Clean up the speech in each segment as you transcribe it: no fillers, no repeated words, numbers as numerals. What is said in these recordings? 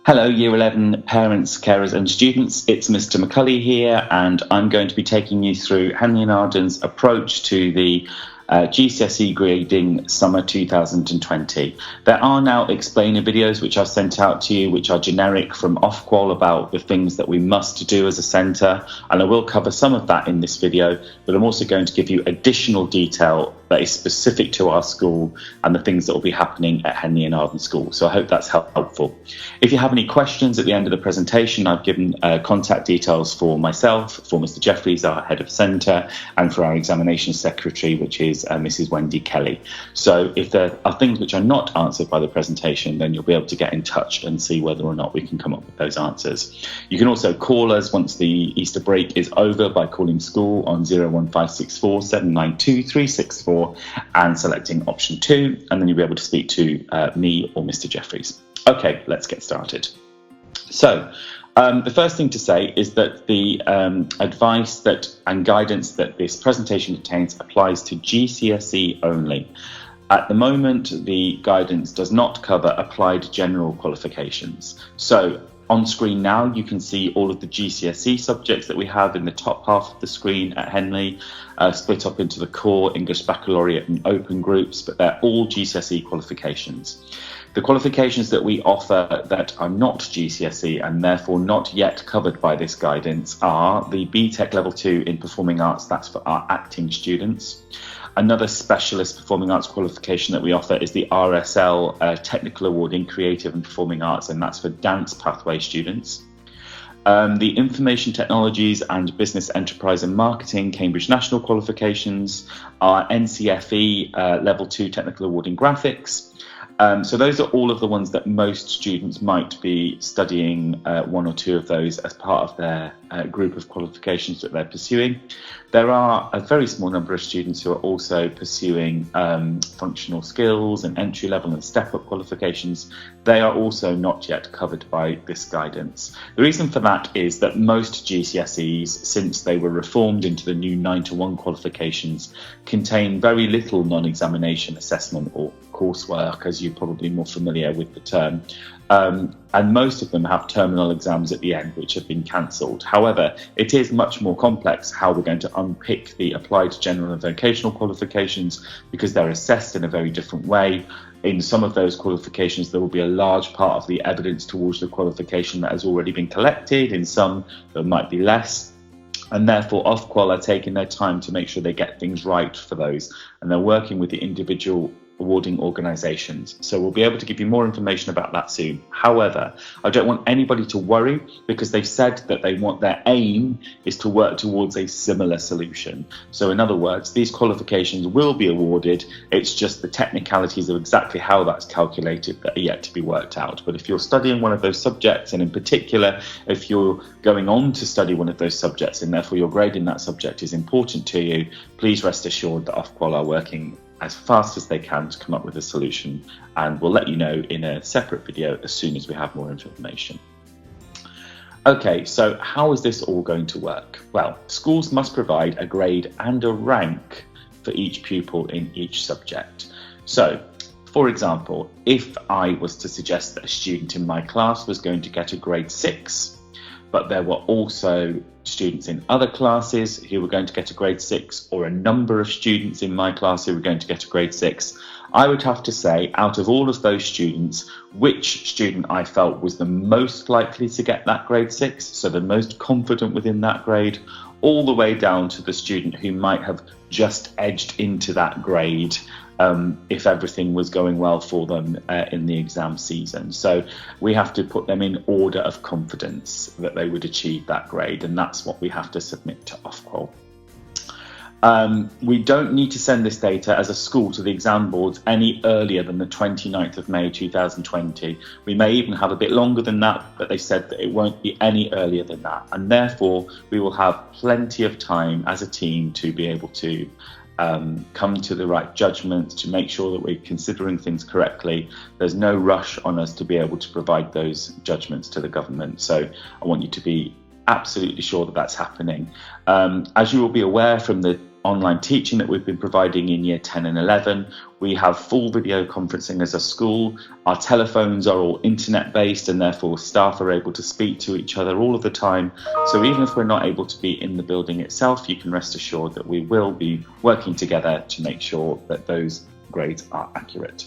Hello, Year 11 parents, carers and students. It's Mr. McCulley here, and I'm going to be taking you through Henley-in-Arden's approach to the GCSE grading summer 2020. There are now explainer videos which I've sent out to you, which are generic from Ofqual about the things that we must do as a centre, and I will cover some of that in this video, but I'm also going to give you additional detail that is specific to our school and the things that will be happening at Henley-in-Arden School. So I hope that's helpful. If you have any questions at the end of the presentation, I've given contact details for myself, for Mr. Jeffries, our head of centre, and for our examination secretary, which is Mrs. Wendy Kelly. So if there are things which are not answered by the presentation, then you'll be able to get in touch and see whether or not we can come up with those answers. You can also call us once the Easter break is over by calling school on 01564 792 364 and selecting option 2, and then you'll be able to speak to me or Mr. Jeffries. Okay, let's get started. So the first thing to say is that the advice and guidance that this presentation contains applies to GCSE only. At the moment, the guidance does not cover applied general qualifications. So on screen now, you can see all of the GCSE subjects that we have in the top half of the screen at Henley, split up into the core, English Baccalaureate and open groups, but they're all GCSE qualifications. The qualifications that we offer that are not GCSE and therefore not yet covered by this guidance are the BTEC Level 2 in Performing Arts, that's for our acting students. Another specialist performing arts qualification that we offer is the RSL Technical Award in Creative and Performing Arts, and that's for dance pathway students. The Information Technologies and Business Enterprise and Marketing Cambridge National qualifications are NCFE Level 2 Technical Award in Graphics. So those are all of the ones that most students might be studying one or two of those as part of their group of qualifications that they're pursuing. There are a very small number of students who are also pursuing functional skills and entry-level and step-up qualifications. They are also not yet covered by this guidance. The reason for that is that most GCSEs, since they were reformed into the new 9-to-1 qualifications, contain very little non-examination assessment or coursework, as you're probably more familiar with the term. And most of them have terminal exams at the end, which have been cancelled. However, it is much more complex how we're going to unpick the applied general and vocational qualifications, because they're assessed in a very different way. In some of those qualifications, there will be a large part of the evidence towards the qualification that has already been collected. In some, there might be less. And therefore, Ofqual are taking their time to make sure they get things right for those. And they're working with the individual awarding organisations. So we'll be able to give you more information about that soon. However, I don't want anybody to worry, because they've said that their aim is to work towards a similar solution. So in other words, these qualifications will be awarded. It's just the technicalities of exactly how that's calculated that are yet to be worked out. But if you're studying one of those subjects, and in particular, if you're going on to study one of those subjects and therefore your grade in that subject is important to you, please rest assured that Ofqual are working as fast as they can to come up with a solution, and we'll let you know in a separate video as soon as we have more information. Okay, so how is this all going to work? Well, schools must provide a grade and a rank for each pupil in each subject. So, for example, if I was to suggest that a student in my class was going to get a grade 6, but there were also students in other classes who were going to get a grade 6, or a number of students in my class who were going to get a grade 6, I would have to say, out of all of those students, which student I felt was the most likely to get that grade 6, so the most confident within that grade, all the way down to the student who might have just edged into that grade if everything was going well for them in the exam season. So we have to put them in order of confidence that they would achieve that grade, and that's what we have to submit to Ofqual. We don't need to send this data as a school to the exam boards any earlier than the 29th of May 2020. We may even have a bit longer than that, but they said that it won't be any earlier than that, and therefore we will have plenty of time as a team to be able to come to the right judgment, to make sure that we're considering things correctly. There's no rush on us to be able to provide those judgments to the government. So I want you to be absolutely sure that that's happening. As you will be aware from the online teaching that we've been providing in year 10 and 11. We have full video conferencing as a school. Our telephones are all internet based, and therefore staff are able to speak to each other all of the time. So even if we're not able to be in the building itself, you can rest assured that we will be working together to make sure that those grades are accurate.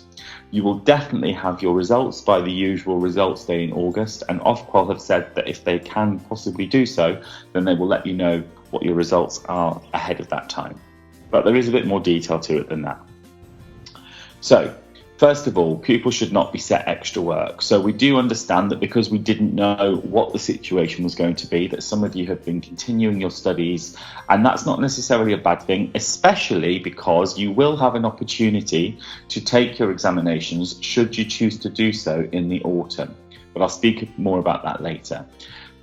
You will definitely have your results by the usual results day in August, and Ofqual have said that if they can possibly do so, then they will let you know what your results are ahead of that time. But there is a bit more detail to it than that. So, first of all, pupils should not be set extra work. So we do understand that because we didn't know what the situation was going to be, that some of you have been continuing your studies, and that's not necessarily a bad thing, especially because you will have an opportunity to take your examinations should you choose to do so in the autumn. But I'll speak more about that later.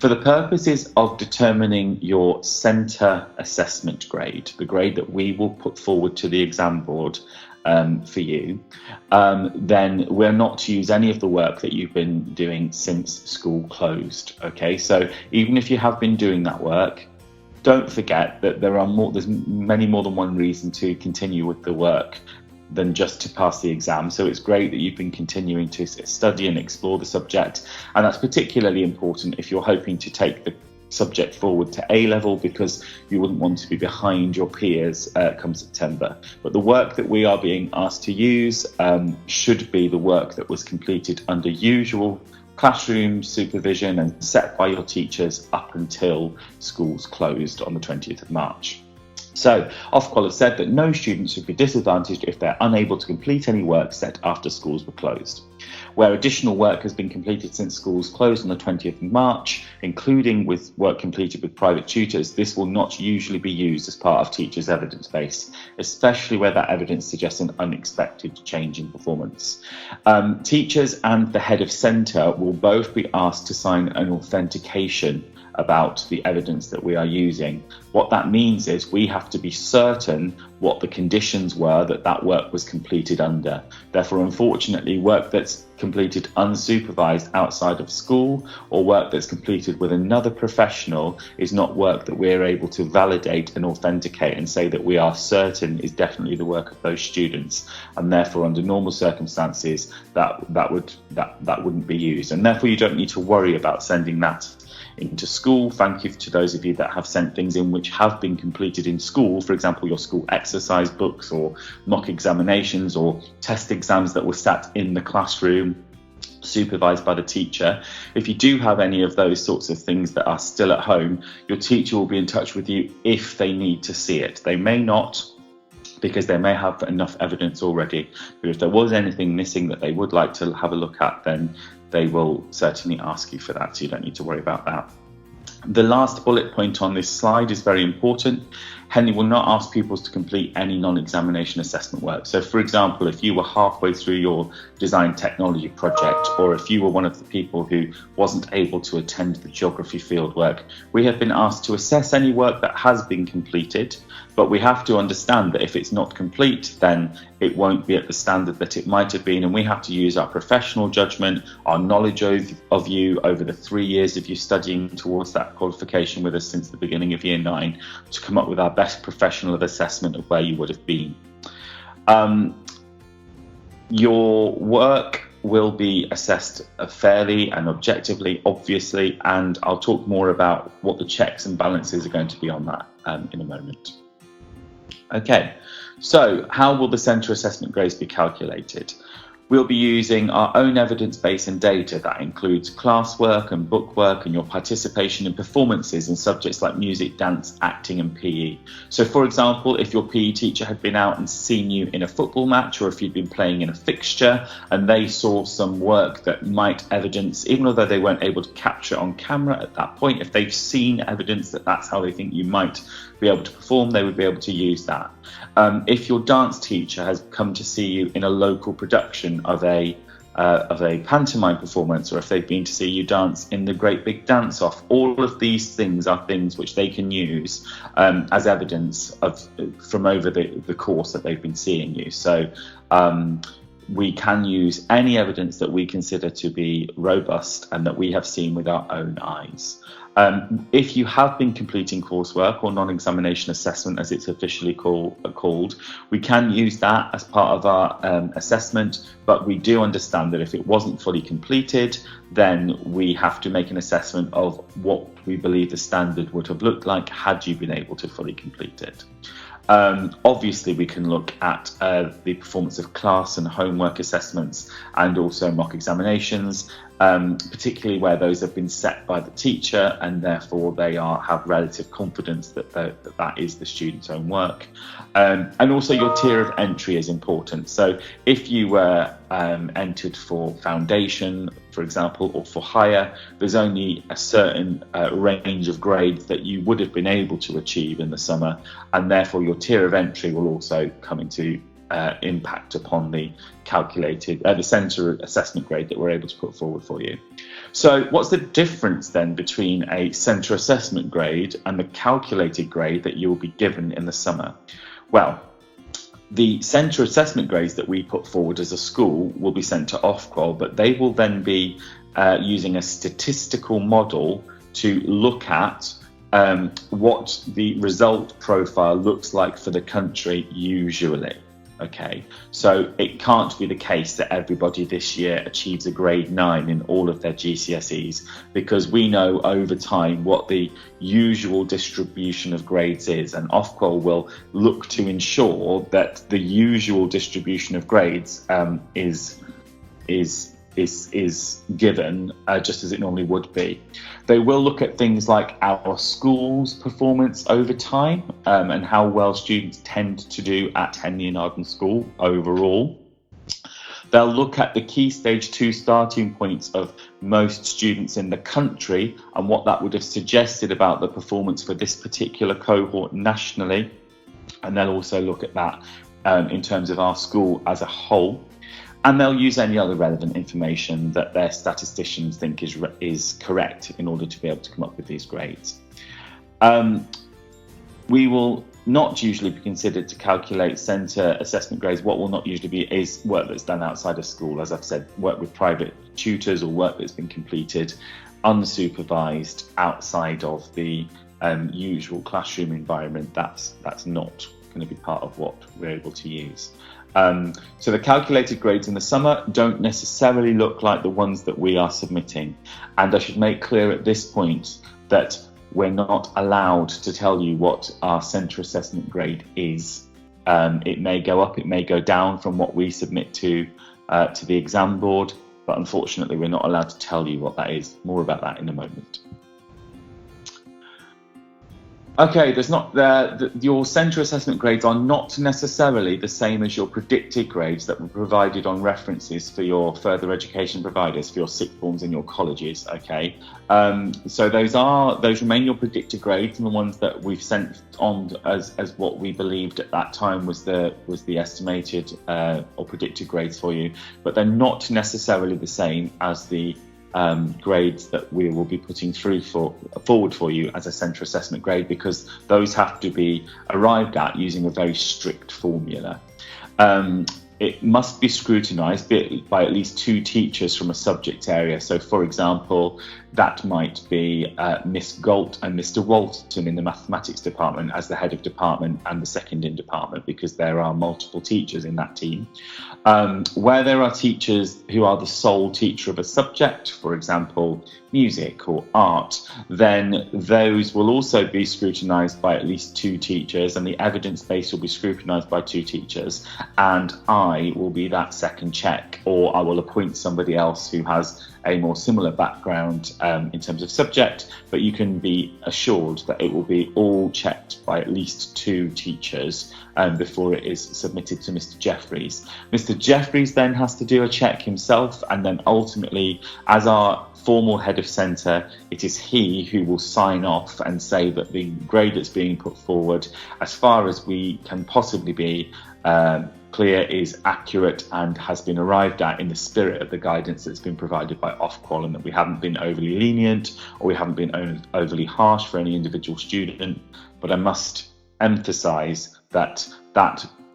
For the purposes of determining your centre assessment grade, the grade that we will put forward to the exam board for you, then we're not to use any of the work that you've been doing since school closed. Okay, so even if you have been doing that work, don't forget that there's many more than one reason to continue with the work than just to pass the exam. So it's great that you've been continuing to study and explore the subject, and that's particularly important if you're hoping to take the subject forward to A level, because you wouldn't want to be behind your peers come September. But the work that we are being asked to use should be the work that was completed under usual classroom supervision and set by your teachers up until schools closed on the 20th of March. So, Ofqual have said that no student should be disadvantaged if they're unable to complete any work set after schools were closed. Where additional work has been completed since schools closed on the 20th of March, including with work completed with private tutors, this will not usually be used as part of teachers' evidence base, especially where that evidence suggests an unexpected change in performance. Teachers and the head of centre will both be asked to sign an authentication about the evidence that we are using. What that means is we have to be certain what the conditions were that work was completed under. Therefore, unfortunately, work that's completed unsupervised outside of school or work that's completed with another professional is not work that we're able to validate and authenticate and say that we are certain is definitely the work of those students. And therefore, under normal circumstances, that wouldn't be used. And therefore, you don't need to worry about sending that into school. Thank you to those of you that have sent things in which have been completed in school, for example your school exercise books or mock examinations or test exams that were sat in the classroom supervised by the teacher. If you do have any of those sorts of things that are still at home, your teacher will be in touch with you if they need to see it. They may not, because they may have enough evidence already, but if there was anything missing that they would like to have a look at, then they will certainly ask you for that, so you don't need to worry about that. The last bullet point on this slide is very important. Henley will not ask pupils to complete any non-examination assessment work. So for example, if you were halfway through your design technology project, or if you were one of the people who wasn't able to attend the geography fieldwork, we have been asked to assess any work that has been completed, but we have to understand that if it's not complete, then it won't be at the standard that it might have been, and we have to use our professional judgment, our knowledge of you over the 3 years of you studying towards that qualification with us since the beginning of year 9 to come up with our best professional of assessment of where you would have been. Your work will be assessed fairly and objectively, obviously, and I'll talk more about what the checks and balances are going to be on that in a moment. Okay, so how will the centre assessment grades be calculated? We'll be using our own evidence base and data that includes classwork and bookwork and your participation in performances in subjects like music, dance, acting and PE. So for example, if your PE teacher had been out and seen you in a football match, or if you'd been playing in a fixture and they saw some work that might evidence, even though they weren't able to capture it on camera at that point, if they've seen evidence that that's how they think you might be able to perform, they would be able to use that. If your dance teacher has come to see you in a local production of a pantomime performance, or if they've been to see you dance in the Great Big Dance Off, all of these things are things which they can use as evidence from over the course that they've been seeing you. So we can use any evidence that we consider to be robust and that we have seen with our own eyes. If you have been completing coursework or non-examination assessment, as it's officially called, we can use that as part of our assessment, but we do understand that if it wasn't fully completed, then we have to make an assessment of what we believe the standard would have looked like had you been able to fully complete it. Obviously, we can look at the performance of class and homework assessments and also mock examinations, particularly where those have been set by the teacher and therefore they have relative confidence that that is the student's own work. And also your tier of entry is important. So if you were entered for foundation, for example, or for higher, there's only a certain range of grades that you would have been able to achieve in the summer, and therefore your tier of entry will also come into impact upon the calculated the centre assessment grade that we're able to put forward for you. So what's the difference then between a centre assessment grade and the calculated grade that you will be given in the summer? Well, the centre assessment grades that we put forward as a school will be sent to Ofqual, but they will then be using a statistical model to look at what the result profile looks like for the country usually. Okay, so it can't be the case that everybody this year achieves a grade 9 in all of their GCSEs, because we know over time what the usual distribution of grades is, and Ofqual will look to ensure that the usual distribution of grades is given just as it normally would be. They will look at things like our school's performance over time and how well students tend to do at Henley-in-Arden School overall. They'll look at the key stage 2 starting points of most students in the country and what that would have suggested about the performance for this particular cohort nationally. And they'll also look at that in terms of our school as a whole. And they'll use any other relevant information that their statisticians think is correct in order to be able to come up with these grades. We will not usually be considered to calculate centre assessment grades. What will not usually be is work that's done outside of school. As I've said, work with private tutors or work that's been completed unsupervised outside of the usual classroom environment. That's not going to be part of what we're able to use. So the calculated grades in the summer don't necessarily look like the ones that we are submitting. And I should make clear at this point that we're not allowed to tell you what our centre assessment grade is. It may go up, it may go down from what we submit to the exam board, but unfortunately we're not allowed to tell you what that is. More about that in a moment. Okay, your centre assessment grades are not necessarily the same as your predicted grades that were provided on references for your further education providers, for your sixth forms and your colleges. Okay, so those remain your predicted grades, and the ones that we've sent on as what we believed at that time was the estimated or predicted grades for you, but they're not necessarily the same as the grades that we will be putting forward for you as a centre assessment grade, because those have to be arrived at using a very strict formula. It must be scrutinised by at least 2 teachers from a subject area. So, for example, that might be Miss Galt and Mr. Walton in the mathematics department as the head of department and the second in department, because there are multiple teachers in that team. Where there are teachers who are the sole teacher of a subject, for example, music or art, then those will also be scrutinised by at least 2 teachers, and the evidence base will be scrutinised by 2 teachers, and I will be that second check, or I will appoint somebody else who has a more similar background in terms of subject, but you can be assured that it will be all checked by at least 2 teachers before it is submitted to Mr. Jeffries. Mr. Jeffries then has to do a check himself, and then ultimately, as our formal head of centre, it is he who will sign off and say that the grade that's being put forward, as far as we can possibly be clear, is accurate and has been arrived at in the spirit of the guidance that's been provided by Ofqual, and that we haven't been overly lenient or we haven't been overly harsh for any individual student. But I must emphasise that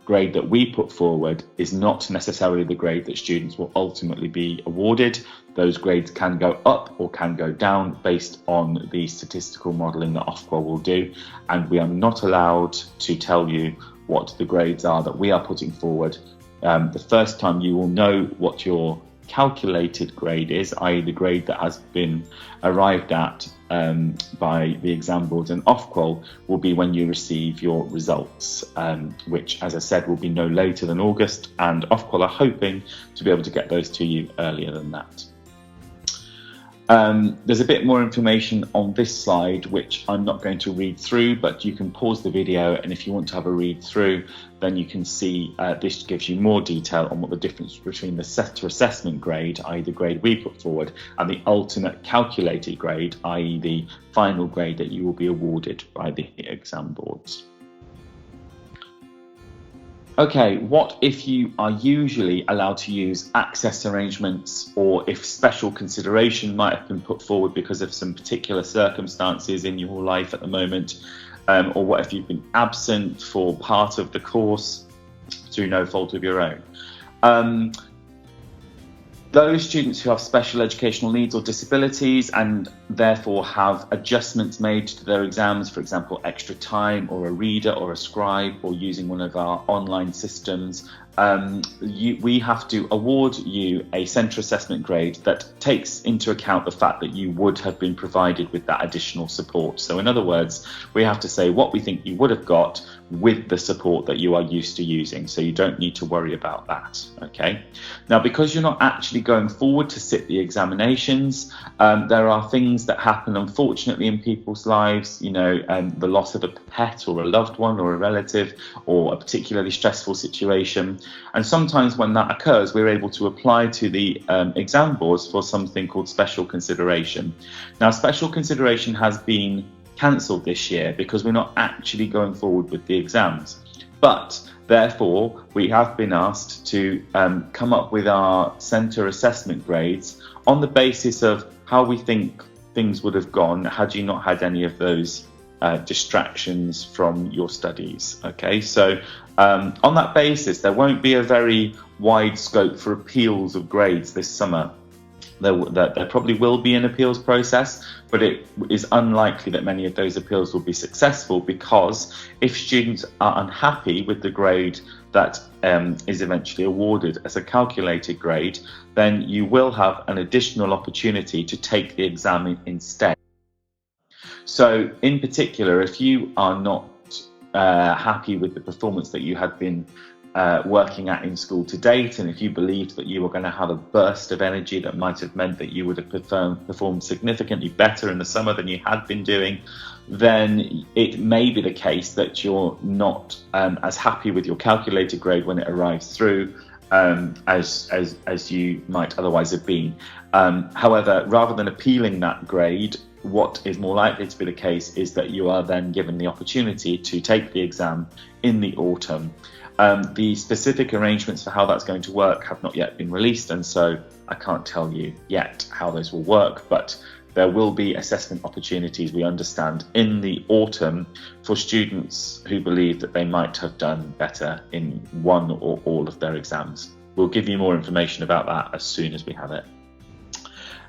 grade that we put forward is not necessarily the grade that students will ultimately be awarded. Those grades can go up or can go down based on the statistical modelling that Ofqual will do, and we are not allowed to tell you what the grades are that we are putting forward. The first time you will know what your calculated grade is, i.e. the grade that has been arrived at by the exam boards and Ofqual, will be when you receive your results, which, as I said, will be no later than August, and Ofqual are hoping to be able to get those to you earlier than that. There's a bit more information on this slide, which I'm not going to read through, but you can pause the video, and if you want to have a read through, then you can see this gives you more detail on what the difference between the set to assessment grade, i.e. the grade we put forward, and the ultimate calculated grade, i.e. the final grade that you will be awarded by the exam boards. Okay, what if you are usually allowed to use access arrangements, or if special consideration might have been put forward because of some particular circumstances in your life at the moment, or what if you've been absent for part of the course through no fault of your own? Those students who have special educational needs or disabilities and therefore have adjustments made to their exams, for example, extra time or a reader or a scribe or using one of our online systems, we have to award you a centre assessment grade that takes into account the fact that you would have been provided with that additional support. So in other words, we have to say what we think you would have got with the support that you are used to using, so you don't need to worry about that. Okay. Now, because you're not actually going forward to sit the examinations, there are things that happen unfortunately in people's lives, you know, the loss of a pet or a loved one or a relative, or a particularly stressful situation. And sometimes when that occurs, we're able to apply to the exam boards for something called special consideration. Now, special consideration has been cancelled this year because we're not actually going forward with the exams. But therefore, we have been asked to come up with our centre assessment grades on the basis of how we think things would have gone had you not had any of those distractions from your studies. Okay, so on that basis, there won't be a very wide scope for appeals of grades this summer. There probably will be an appeals process, but it is unlikely that many of those appeals will be successful, because if students are unhappy with the grade that is eventually awarded as a calculated grade, then you will have an additional opportunity to take the exam instead. So in particular, if you are not happy with the performance that you had been working at in school to date, and if you believed that you were going to have a burst of energy that might have meant that you would have performed significantly better in the summer than you had been doing, then it may be the case that you're not as happy with your calculated grade when it arrives through as you might otherwise have been. However, rather than appealing that grade, what is more likely to be the case is that you are then given the opportunity to take the exam in the autumn. The specific arrangements for how that's going to work have not yet been released, and so I can't tell you yet how those will work, but there will be assessment opportunities, we understand, in the autumn for students who believe that they might have done better in one or all of their exams. We'll give you more information about that as soon as we have it.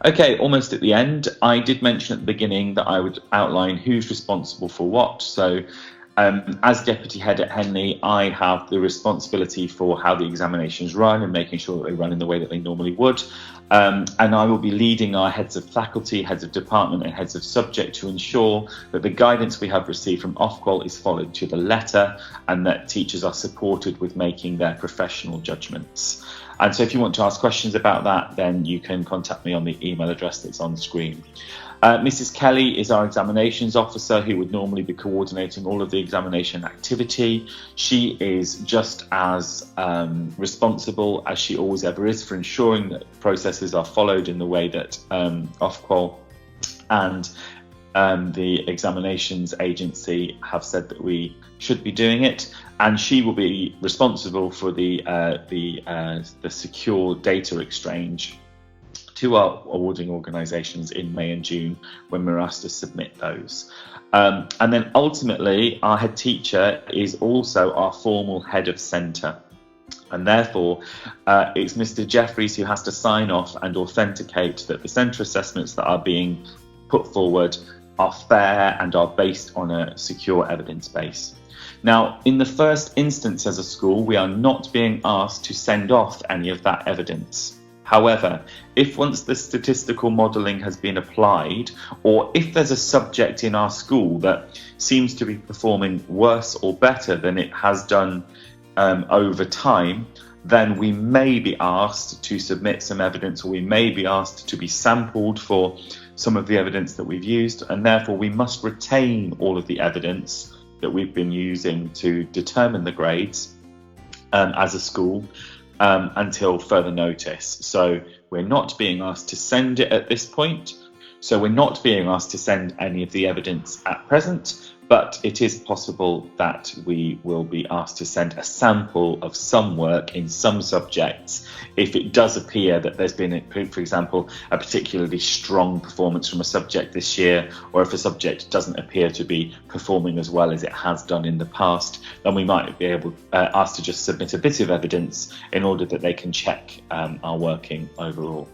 Okay, almost at the end. I did mention at the beginning that I would outline who's responsible for what. So as Deputy Head at Henley, I have the responsibility for how the examinations run and making sure that they run in the way that they normally would. And I will be leading our heads of faculty, heads of department and heads of subject to ensure that the guidance we have received from Ofqual is followed to the letter, and that teachers are supported with making their professional judgments. And so if you want to ask questions about that, then you can contact me on the email address that's on the screen. Mrs. Kelly is our examinations officer, who would normally be coordinating all of the examination activity. She is just as responsible as she always ever is for ensuring that processes are followed in the way that Ofqual and the examinations agency have said that we should be doing it. And she will be responsible for the secure data exchange to our awarding organisations in May and June when we're asked to submit those. And then ultimately, our head teacher is also our formal head of centre. And therefore, it's Mr. Jeffries who has to sign off and authenticate that the centre assessments that are being put forward are fair and are based on a secure evidence base. Now, in the first instance as a school, we are not being asked to send off any of that evidence. However, if once the statistical modelling has been applied, or if there's a subject in our school that seems to be performing worse or better than it has done over time, then we may be asked to submit some evidence, or we may be asked to be sampled for some of the evidence that we've used, and therefore we must retain all of the evidence that we've been using to determine the grades as a school until further notice. So we're not being asked to send it at this point. So we're not being asked to send any of the evidence at present, but it is possible that we will be asked to send a sample of some work in some subjects if it does appear that there's been, for example, a particularly strong performance from a subject this year, or if a subject doesn't appear to be performing as well as it has done in the past, then we might be able asked to just submit a bit of evidence in order that they can check our working overall.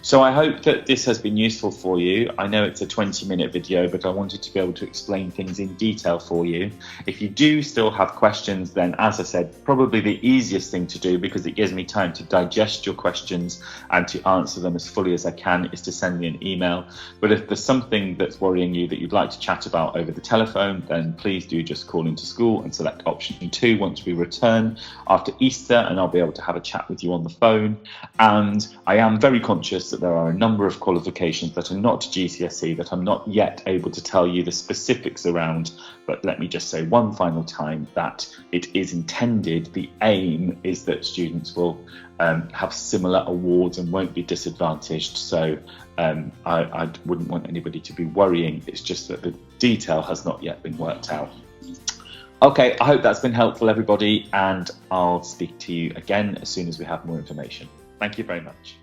So I hope that this has been useful for you. I know it's a 20-minute video, but I wanted to be able to explain things in detail for you. If you do still have questions, then as I said, probably the easiest thing to do, because it gives me time to digest your questions and to answer them as fully as I can, is to send me an email. But if there's something that's worrying you that you'd like to chat about over the telephone, then please do just call into school and select option 2 once we return after Easter, and I'll be able to have a chat with you on the phone. And I am very conscious that there are a number of qualifications that are not GCSE that I'm not yet able to tell you the specifics around, but let me just say one final time that it is intended, the aim is that students will have similar awards and won't be disadvantaged. So I wouldn't want anybody to be worrying. It's just that the detail has not yet been worked out. Okay, I hope that's been helpful, everybody, and I'll speak to you again as soon as we have more information. Thank you very much.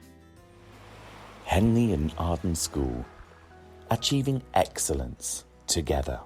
Henley-in-Arden School, achieving excellence together.